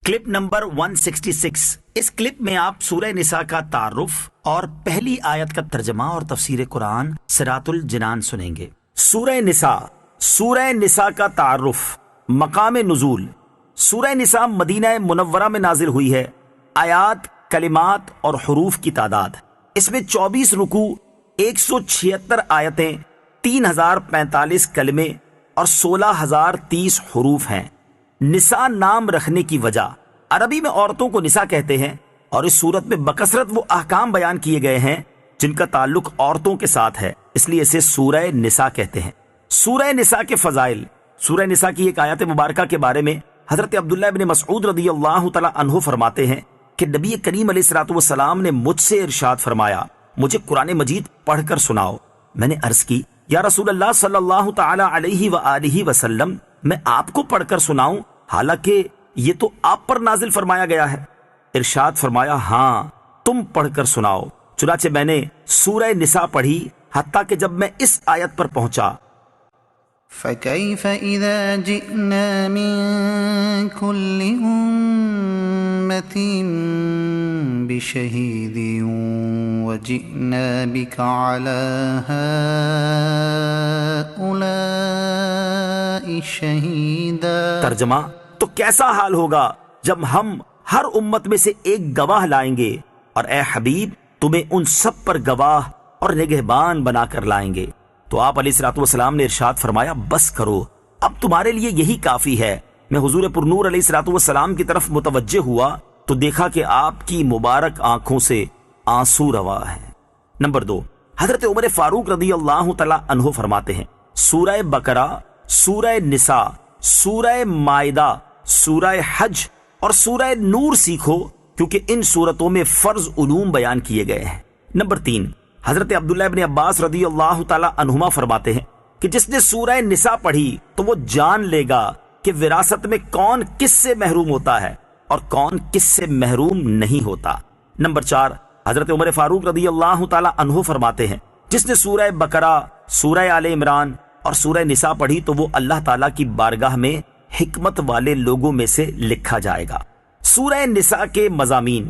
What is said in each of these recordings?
Clip number 166۔ اس clip میں آپ سورہ نساء کا تعارف اور پہلی آیت کا ترجمہ اور تفسیر قرآن صراط الجنان سنیں گے۔ سورہ نساء کا تعارف۔ مقام نزول۔ سورہ نساء مدینہ منورہ میں نازل ہوئی ہے۔ آیات، کلمات اور حروف کی تعداد، اس میں 24 رکوع، 176 آیتیں، 3045 کلمے اور 16030 حروف ہیں۔ نساء نام رکھنے کی وجہ، عربی میں عورتوں کو نساء کہتے ہیں اور اس صورت میں بکثرت وہ احکام بیان کیے گئے ہیں جن کا تعلق عورتوں کے ساتھ ہے، اس لیے اسے سورہ نساء کہتے ہیں۔ سورہ نساء کے فضائل۔ سورہ نساء کی ایک آیت مبارکہ کے بارے میں حضرت عبداللہ بن مسعود رضی اللہ تعالی عنہ فرماتے ہیں کہ نبی کریم علیہ الصلوۃ والسلام نے مجھ سے ارشاد فرمایا، مجھے قرآن مجید پڑھ کر سناؤ۔ میں نے عرض کی، یا رسول اللہ صلی اللہ تعالی علیہ وآلہ وسلم، میں آپ کو پڑھ کر سناؤں حالانکہ یہ تو آپ پر نازل فرمایا گیا ہے؟ ارشاد فرمایا، ہاں تم پڑھ کر سناؤ۔ چنانچہ میں نے سورہ نساء پڑھی حتیٰ کہ جب میں اس آیت پر پہنچا، فَكَيْفَ إِذَا جِئْنَا مِن كُلِّ أُمَّةٍ بِشَهِيدٍ وَجِئْنَا بِكَ عَلَى هَؤُلَاءِ شَهِيدًا۔ ترجمہ، تو کیسا حال ہوگا جب ہم ہر امت میں سے ایک گواہ لائیں گے اور اے حبیب تمہیں ان سب پر گواہ اور نگہبان بنا کر لائیں گے۔ تو آپ علیہ الصلوۃ والسلام نے ارشاد فرمایا، بس کرو، اب تمہارے لیے یہی کافی ہے۔ میں حضور پرنور علیہ الصلوۃ والسلام کی طرف متوجہ ہوا تو دیکھا کہ آپ کی مبارک آنکھوں سے آنسو روا ہے۔ نمبر 2، حضرت عمر فاروق رضی اللہ تعالی عنہ فرماتے ہیں، سورہ بقرہ، سورہ نساء، سورہ مائدہ، سورہ حج اور سورہ نور سیکھو کیونکہ ان سورتوں میں فرض علوم بیان کیے گئے ہیں۔ نمبر 3، حضرت عبداللہ ابن عباس رضی اللہ تعالی عنہما فرماتے ہیں کہ جس نے سورہ نساء پڑھی تو وہ جان لے گا کہ وراثت میں کون کس سے محروم ہوتا ہے اور کون کس سے محروم نہیں ہوتا۔ نمبر 4، حضرت عمر فاروق رضی اللہ تعالی عنہ فرماتے ہیں، جس نے سورہ بقرہ، سورہ آل عمران اور سورہ نساء پڑھی تو وہ اللہ تعالیٰ کی بارگاہ میں حکمت والے لوگوں میں سے لکھا جائے گا۔ سورہ نساء کے مضامین۔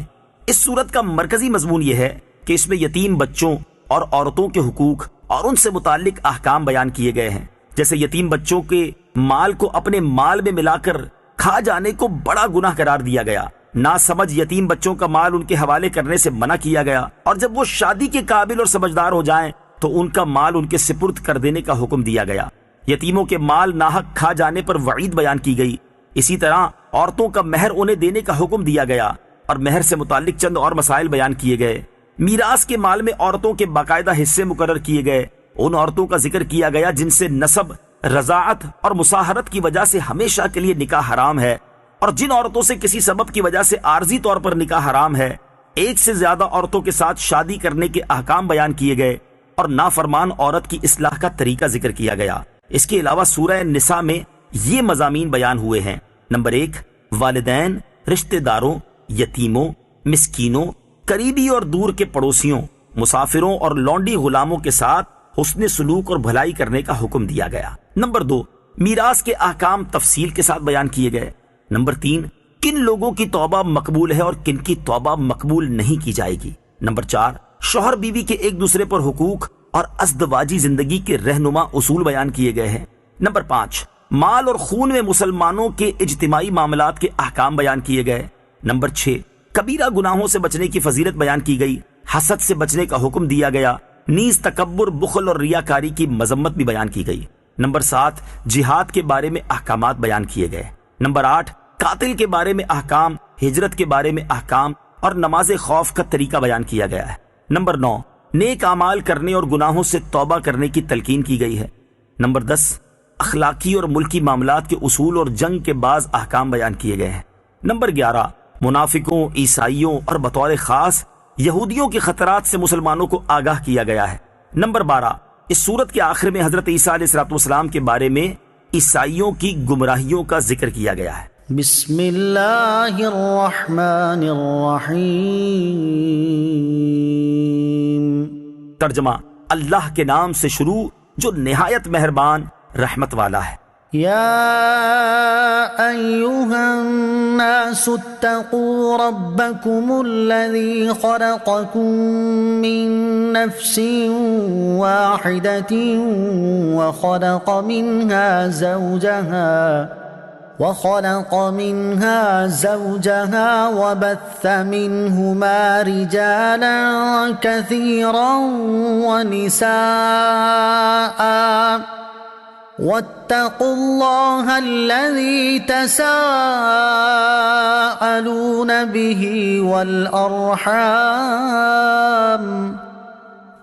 اس سورت کا مرکزی مضمون یہ ہے کہ اس میں یتیم بچوں اور عورتوں کے حقوق اور ان سے متعلق احکام بیان کیے گئے ہیں، جیسے یتیم بچوں کے مال کو اپنے مال میں ملا کر کھا جانے کو بڑا گناہ قرار دیا گیا، ناسمجھ یتیم بچوں کا مال ان کے حوالے کرنے سے منع کیا گیا، اور جب وہ شادی کے قابل اور سمجھدار ہو جائیں تو ان کا مال ان کے سپرد کر دینے کا حکم دیا گیا۔ یتیموں کے مال ناحق کھا جانے پر وعید بیان کی گئی۔ اسی طرح عورتوں کا مہر انہیں دینے کا حکم دیا گیا اور مہر سے متعلق چند اور مسائل بیان کیے گئے۔ میراث کے مال میں عورتوں کے باقاعدہ حصے مقرر کیے گئے۔ ان عورتوں کا ذکر کیا گیا جن سے نسب، رضاعت اور مصاہرت کی وجہ سے ہمیشہ کے لیے نکاح حرام ہے، اور جن عورتوں سے کسی سبب کی وجہ سے عارضی طور پر نکاح حرام ہے۔ ایک سے زیادہ عورتوں کے ساتھ شادی کرنے کے احکام بیان کیے گئے اور نافرمان عورت کی اصلاح کا طریقہ ذکر کیا گیا۔ اس کے علاوہ سورہ نساء میں یہ مضامین بیان ہوئے ہیں۔ نمبر 1، والدین، رشتہ داروں، یتیموں، مسکینوں، قریبی اور دور کے پڑوسیوں، مسافروں اور لونڈی غلاموں کے ساتھ حسن سلوک اور بھلائی کرنے کا حکم دیا گیا۔ نمبر 2، میراث کے احکام تفصیل کے ساتھ بیان کیے گئے۔ نمبر 3، کن لوگوں کی توبہ مقبول ہے اور کن کی توبہ مقبول نہیں کی جائے گی۔ نمبر 4، شوہر بیوی کے ایک دوسرے پر حقوق اور ازدواجی زندگی کے رہنما اصول بیان کیے گئے ہیں۔ نمبر 5، مال اور خون میں مسلمانوں کے اجتماعی معاملات کے احکام بیان کیے گئے۔ نمبر 6، کبیرہ گناہوں سے بچنے کی فضیلت بیان کی گئی، حسد سے بچنے کا حکم دیا گیا، نیز تکبر، بخل اور ریاکاری کی مذمت بھی بیان کی گئی۔ نمبر 7، جہاد کے بارے میں احکامات بیان کیے گئے۔ نمبر 8، قاتل کے بارے میں احکام، ہجرت کے بارے میں احکام اور نماز خوف کا طریقہ بیان کیا گیا ہے۔ نمبر 9، نیک اعمال کرنے اور گناہوں سے توبہ کرنے کی تلقین کی گئی ہے۔ نمبر 10، اخلاقی اور ملکی معاملات کے اصول اور جنگ کے بعض احکام بیان کیے گئے ہیں۔ نمبر 11، منافقوں، عیسائیوں اور بطور خاص یہودیوں کے خطرات سے مسلمانوں کو آگاہ کیا گیا ہے۔ نمبر 12، اس سورت کے آخر میں حضرت عیسیٰ علیہ الصلوۃ والسلام کے بارے میں عیسائیوں کی گمراہیوں کا ذکر کیا گیا ہے۔ بسم اللہ الرحمن الرحیم۔ ترجمہ، اللہ کے نام سے شروع جو نہایت مہربان رحمت والا ہے۔ يا أيها الناس اتقوا ربكم الذي خلقكم من نفس واحدة وخلق منها زوجها وبث منهما رجالا كثيرا ونساء واتقوا الله الذي تساءلون به والأرحام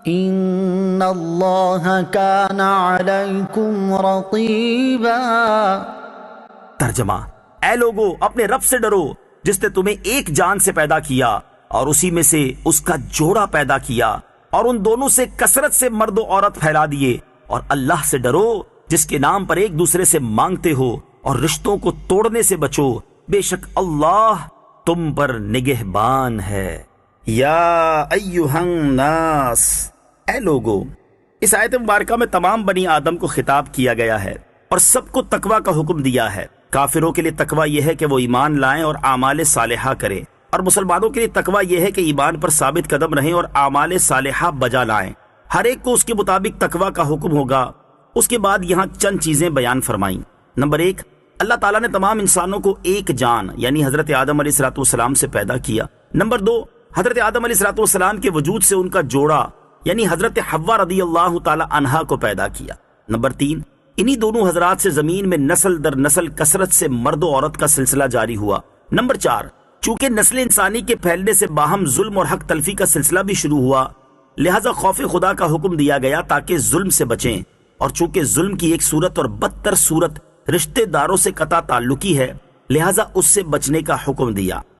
إن الله كان عليكم رقيبا۔ ترجمہ: اے لوگو، اپنے رب سے ڈرو جس نے تمہیں ایک جان سے پیدا کیا اور اسی میں سے اس کا جوڑا پیدا کیا اور ان دونوں سے کثرت سے مرد و عورت پھیلا دیے، اور اللہ سے ڈرو جس کے نام پر ایک دوسرے سے مانگتے ہو، اور رشتوں کو توڑنے سے بچو، بے شک اللہ تم پر نگہبان ہے۔ یا ایہا الناس، اے لوگو۔ اس آیت مبارکہ میں تمام بنی آدم کو خطاب کیا گیا ہے اور سب کو تقوی کا حکم دیا ہے۔ کافروں کے لیے تقوی یہ ہے کہ وہ ایمان لائیں اور اعمال صالحہ کریں، اور مسلمانوں کے لیے تقوی یہ ہے کہ ایمان پر ثابت قدم رہیں اور اعمال صالحہ بجا لائیں۔ ہر ایک کو اس کے مطابق تقوی کا حکم ہوگا۔ اس کے بعد یہاں چند چیزیں بیان فرمائیں۔ نمبر 1، اللہ تعالیٰ نے تمام انسانوں کو ایک جان یعنی حضرت آدم علیہ السلام سے پیدا کیا۔ نمبر 2، حضرت آدم علیہ السلام کے وجود سے ان کا جوڑا یعنی حضرت حوا رضی اللہ تعالی عنہا کو پیدا کیا۔ نمبر 3، انہی دونوں حضرات سے زمین میں نسل در نسل کثرت سے مرد و عورت کا سلسلہ جاری ہوا۔ نمبر 4، چونکہ نسل انسانی کے پھیلنے سے باہم ظلم اور حق تلفی کا سلسلہ بھی شروع ہوا، لہذا خوف خدا کا حکم دیا گیا تاکہ ظلم سے بچیں، اور چونکہ ظلم کی ایک صورت اور بدتر صورت رشتہ داروں سے قطع تعلقی ہے، لہذا اس سے بچنے کا حکم دیا۔